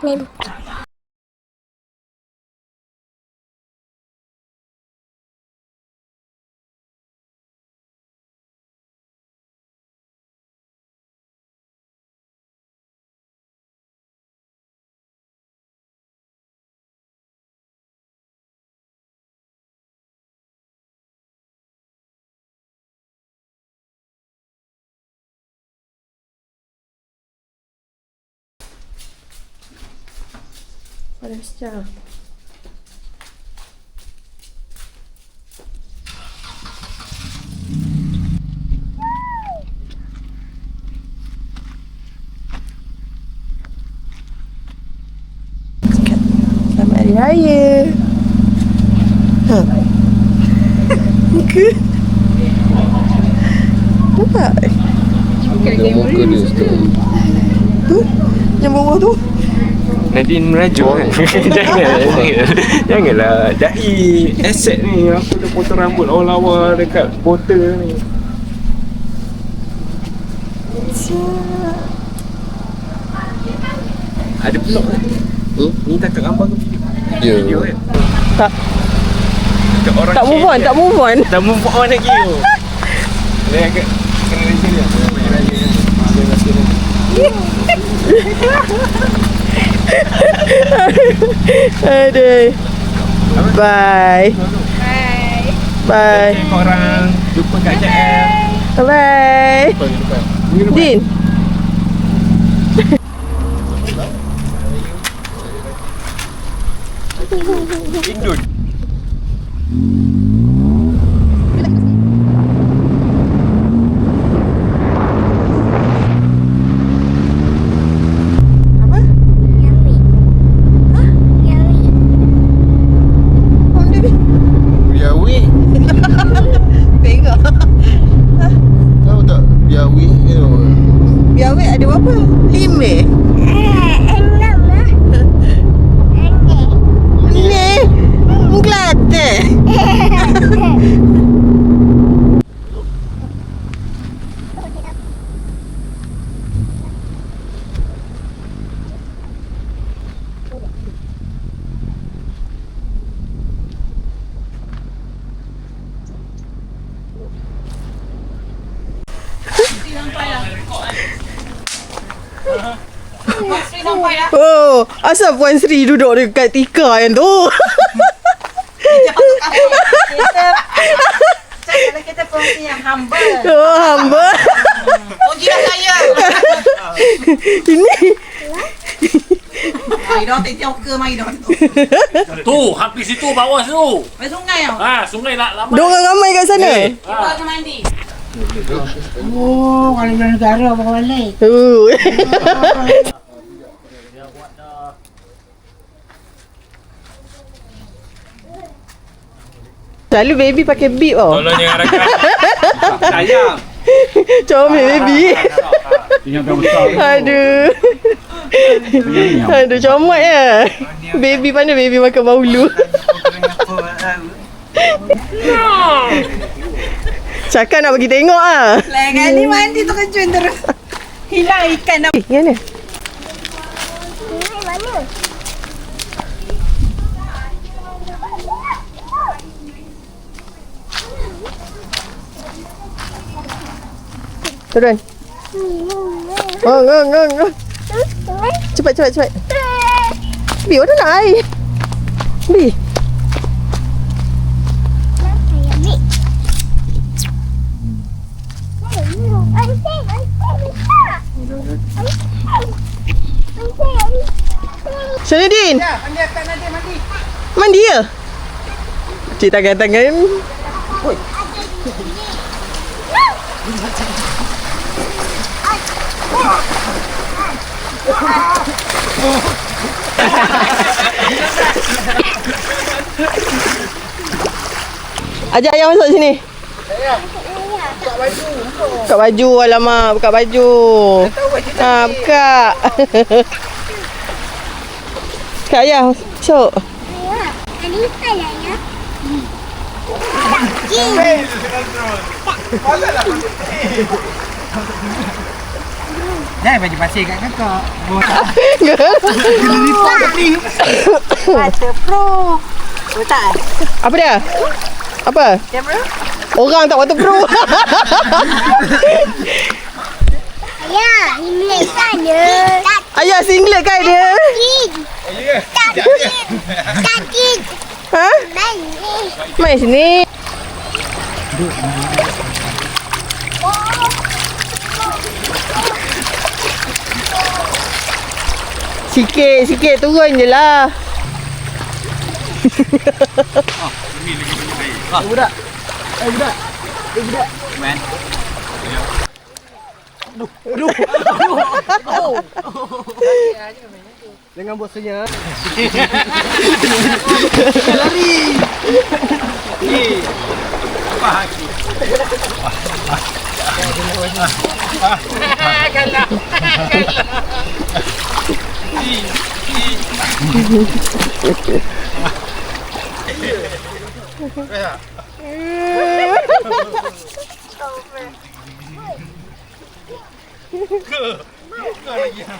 Nih. Panasnya. Selamat Hari Raya. Muka. Nampak? Muka dia tu. Tu? Yang bawah tu? Nanti merajuk kan. Janganlah dahi aset ni. Aku dah potong rambut lawa-lawa dekat botol ni. Ada vlog kan? Ni tak kat gambar ke video kan? Tak. Dekat orang Tak move on, tak move on. Tak move on lagi tu. Dia agak kena dari sini lah. Aduh. Bye. Bye. Bye. Tengok orang. Jumpa kat KL. Bye. Din. Indun. Apa? Honda ni. Biawi. Tengok. Tahu tak biawi tu? Biawet ada berapa? 5. Ni. Kelate. Oh, asal Puan Sri duduk dekat tika yang tu? Kalau kita kongsi yang humble. Oh, hamba. Oh, gila saya. Ini. Maidon, tengok ke Maidon tu. Tu, hampir situ bawah tu. Ke sungai tau. Sungai nak lama. Diorang ramai kat sana. Kita ke mandi. Oh, kalau di negara apa balik? Selalu baby pakai bib tau. Tolong jangan rakam. Sayang. Comel baby. Aduh. Aduh, comel ya. Baby mana baby makan baulu. Cakap nak bagi tengok ah. Lain kali mandi terkejut terus. Hilang ikan dah. Yang mana? Turun. Oh. Cepat. Bi, mana nak air? Bi. Syahidin. Ya, mandi akan ada mandi. Mandi ya? Cik tangan-tangan. Ajak ayah masuk sini. Buka baju, alamak, buka baju. Ha, buka. Buka ayah, masuk. Jangan bagi pasir kat kakak. Waterproof. Betul. Apa dia? Apa? Kamera? Orang tak waterproof. Ayah, singlet kan dia. Ayah singlet kan dia? Sakit. Ha? Baik. Mai sini. Sikit turun je lah. Budak. Budak. Man. Jangan buat senyap.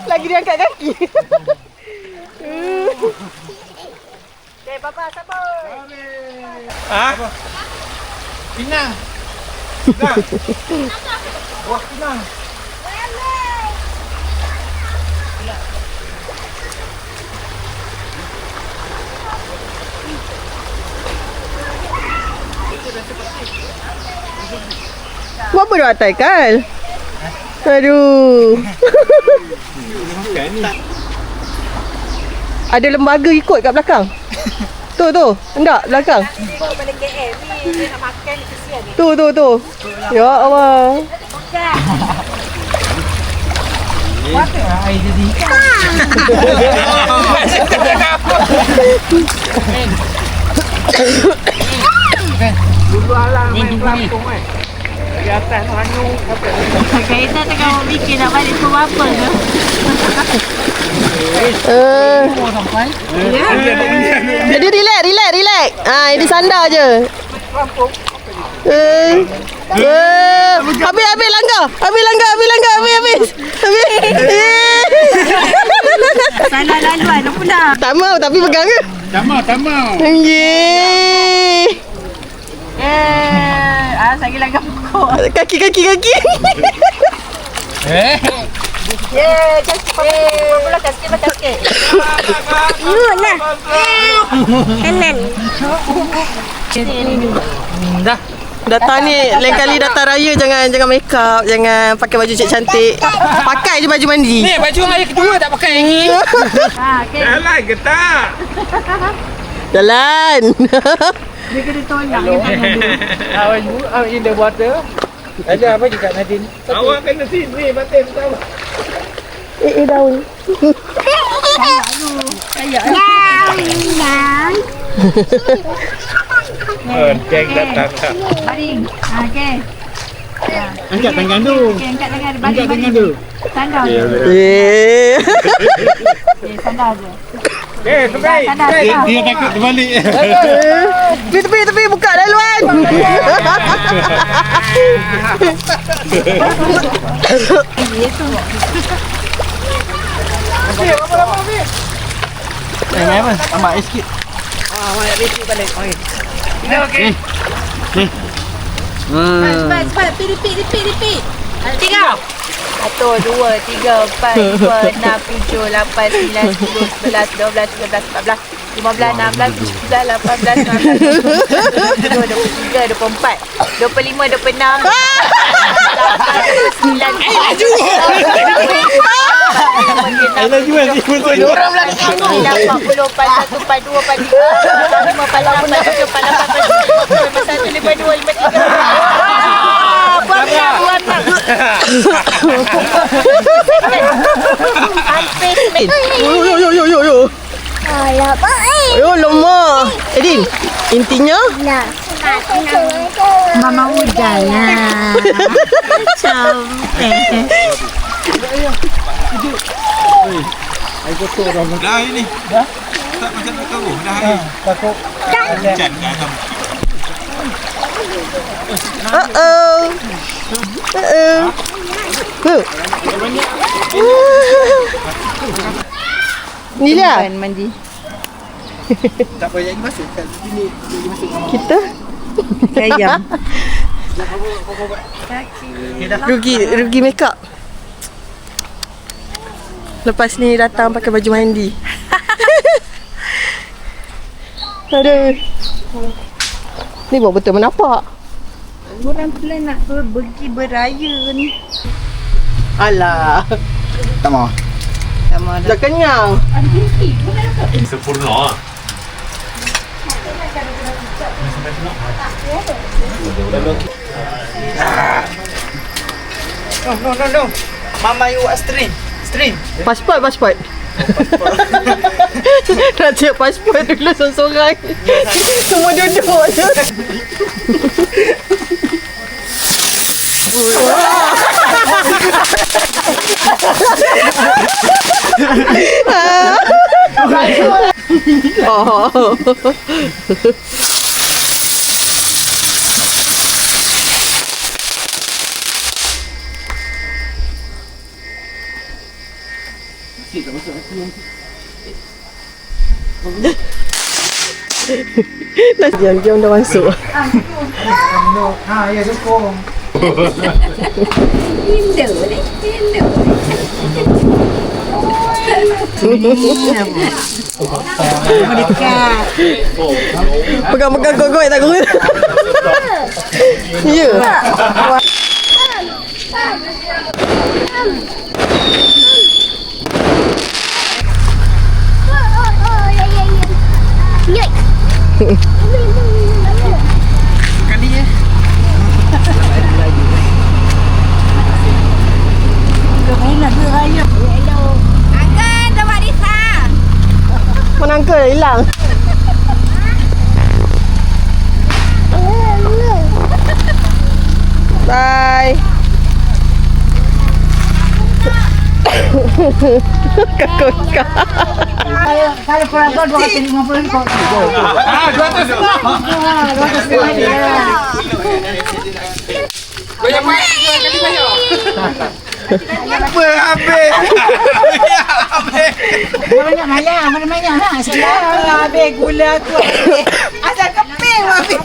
Lagi dia angkat kaki. Okay, Papa, sabar. Ha? Pinang. Wah, pinang. Buat apa dia atas Kal? Aduh. Makan ni. Ada lembaga ikut kat belakang. Tu. Hendak belakang. Bawa balik KL ni. Dia nak makan ni kesian ni. Tu. Ya Allah. Mata air jadi ikan. Dulu alang main Lampung kan. Di atas tu hanyung apa. Kita tengah mikir nak balik ke apa ke? Sampai. Jadi relax. Ini sandar je. Habis langgar. Habis. Salah laluan pula. Tak mau tapi pegang ke? Tak mau. Yeay. Saya lagi pokok. Kaki. Pula kasih. Yun lah. Kanan. Datang ni lain kali datang raya jangan make up, jangan pakai baju cantik. Pakai je baju mandi. Ni baju hari kedua tak pakai lagi. Jalan ke tak? Jalan. Dia kena tolak dia panggil dia. Awak in the water. Ada apa juga Nadine? Awak kena sini batin tahu. Daun. Down. Geng datang tak. Baring. Okey. Angkat tangan tu. Okey, angkat tangan tu. Sandar je. Sandar je. Sampai. Sandar. Dia takut terbalik. Tepi buka laluan. Apa? Amak sikit. Cepat. Repeat. 3. 1, 2, 3, 4, 5, 6, 7, 8, 9, 10, 11, 12, 13, 14, 15, 16, 17, 18, 19, 20, 23, 24, 25, 26, Yo. Alah, baik. Yo, lemah. Edin, intinya Nah. Mama udah ya. Capek. Dah ini. Dah? Tak macam nak tahu. Dah hari. Takut. Hujan dah kamu. Ni dia. Mandi. Tak payah masuk kat sini. Kita Ayam. rugi make up. Lepas ni datang pakai baju mandi. Aduh. Ni buat betul menapak. Orang plan nak pergi beraya ni. Alah. Tak mau. Dah kenyang. Sempurna. No. Mama you buat string. Pasport. Nak cek pasport dulu sorang-sorang. Semua duduk je. Oh. Diam-diam dah masuk. Ya sokong. Dekat. Pegang-pegang gogoi tak guna. Ya. Mana angka dah hilang. Bye. Kakak. Kalau perabot 250 kau. Ah, 200. Banyak kali banyak. Banyak banyak lah. Salah habis gula tu. Asal keping habis.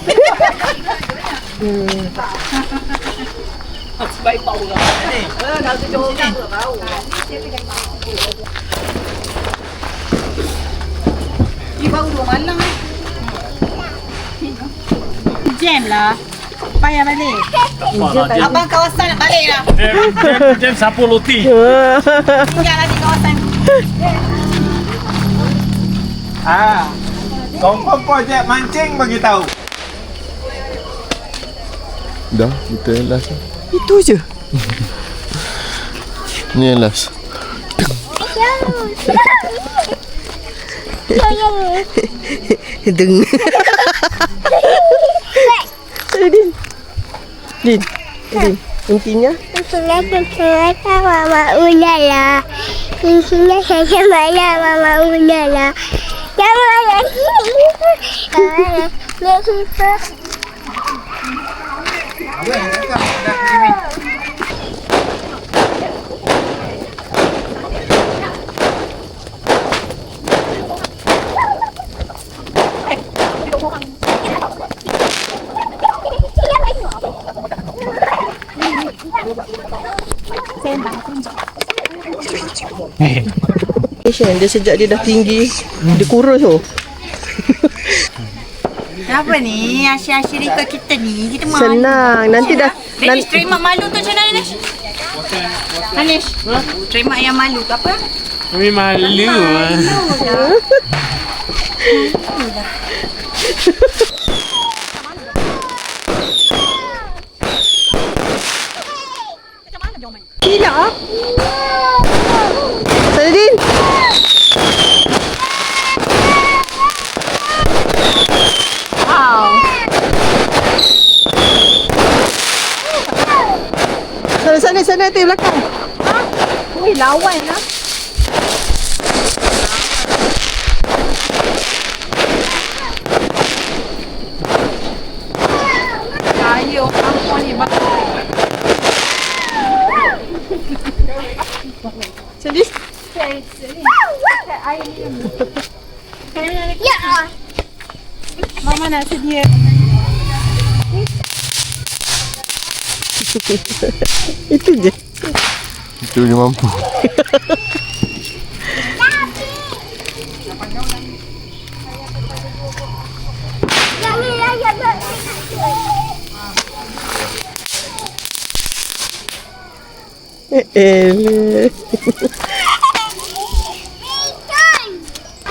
Baru 2 malam jam lah. Payah balik. Abang kawasan nak balik lah. Jam sapu loti. Tinggal lah di kawasan. Confirm projek mancing bagi tahu. Dah, kita yang last. Itu je. Ni yang last. Deng. Din. Intinya Mama ulala. Intinya saya mana Mama ulala. Jangan dia sejak dia dah tinggi, dia kurus tu. Apa ni? Asyik-asyik rika kita ni. Kita malu. Senang. Nanti dah Danish, terima malu tu macam mana Danish? Danish, terima yang malu tu apa? Kami malu. Tidak. Saladin. Wow. lawan lah. Saya orang puan ni bang. Jadi Ya. Mama nak sedia. itu je. Itu je mampu.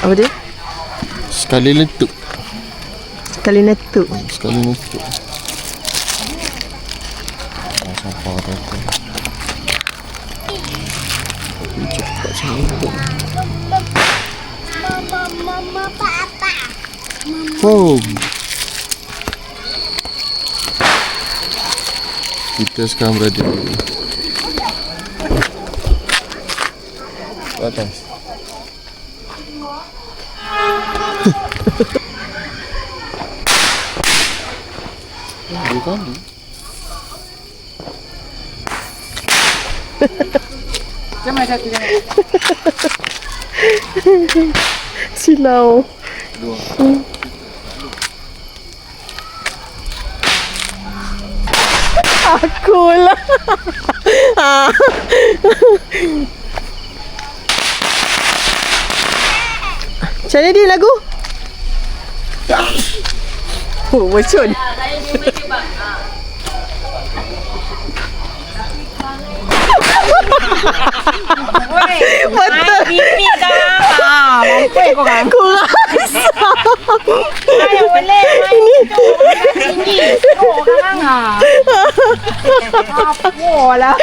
Apa dia? Sekali letup. Sekali netuk. Sekali letup. Sampah tu. Tapi cepat sangat. Mama, papa. Oh. Kita sekarang berada di atas. Dua kali. Jangan satu jangan. Silau. Akulah. Macam mana dia lagu? Oh, bocor. Betul. Pipi dah. Mampu korang. Kurang. Ayo boleh. Ini tinggi. Korang ah. Apa lah.